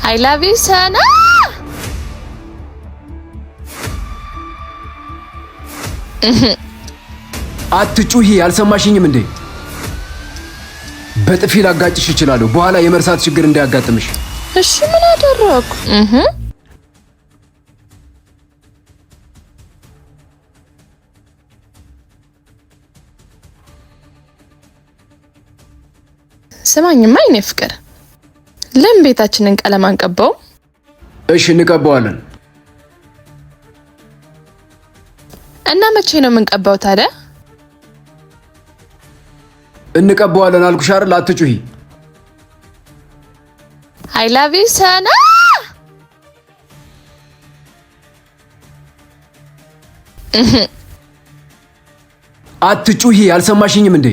I love you ሰና አትጩሂ አልሰማሽኝም እንዴ በጥፊ ላጋጭሽ ይችላል በኋላ የመርሳት ችግር እንዳያጋጥምሽ እሺ ምን አደረኩ ሰማኝማ የኔ ፍቅር ለምን ቤታችንን ቀለም አንቀባው እሺ እንቀባዋለን እና መቼ ነው የምንቀባው ታዲያ እንቀባዋለን አልኩሽ አይደል አትጩሂ I love you ሰና አትጩሂ አልሰማሽኝም እንዴ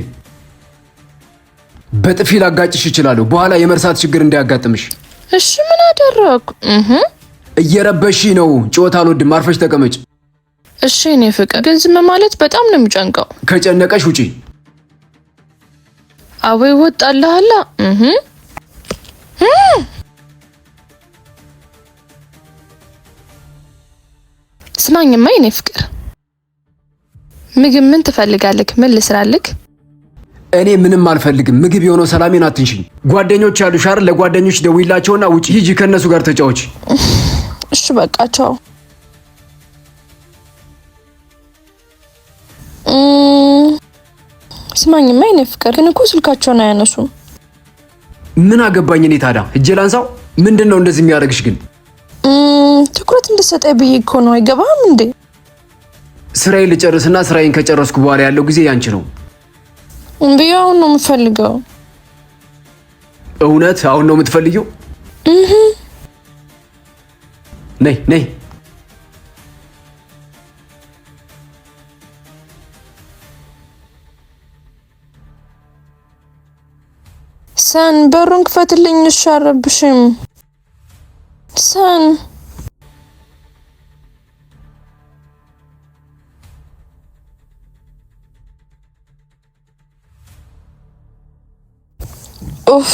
በጥፊ ላጋጭሽ ይችላል በኋላ የመርሳት ችግር እንዳያጋጥምሽ እሺ ምን አደረኩ እየረበሽ ነው ጮታ አልወድም አርፈሽ ተቀመጭ እሺ እኔ ፍቅር ግን ዝም ማለት በጣም ነው የሚጨንቀው ከጨነቀሽ ውጪ አወይ ወጣልሃላ ስማኝማ የኔ ፍቅር ምግብ ምን ትፈልጋለህ ምን ልስራልክ እኔ ምንም አልፈልግም ምግብ የሆነው ሰላሜን አትንሽኝ ጓደኞች ያሉሽ አይደል ለጓደኞች ደውይላቸውና ውጪ ሂጂ ከነሱ ጋር ተጫወች እሺ በቃ ቻው ስማኝማ የኔ ፍቅር ግን እኮ ስልካቸውን አያነሱም ምን አገባኝ እኔ ታዲያ እጄ ላንሳው ምንድነው እንደዚህ የሚያደርግሽ ግን ትኩረት እንድትሰጠኝ ብዬ እኮ ነው አይገባም እንዴ ስራዬን ልጨርስና ስራዬን ከጨረስኩ በኋላ ያለው ጊዜ ያንቺ ነው እንዴው ነው የምፈልገው እውነት አሁን ነው የምትፈልጊው ነይ ነይ ሰን በሩን ክፈትልኝ እሻረብሽም ሰን ኡፍ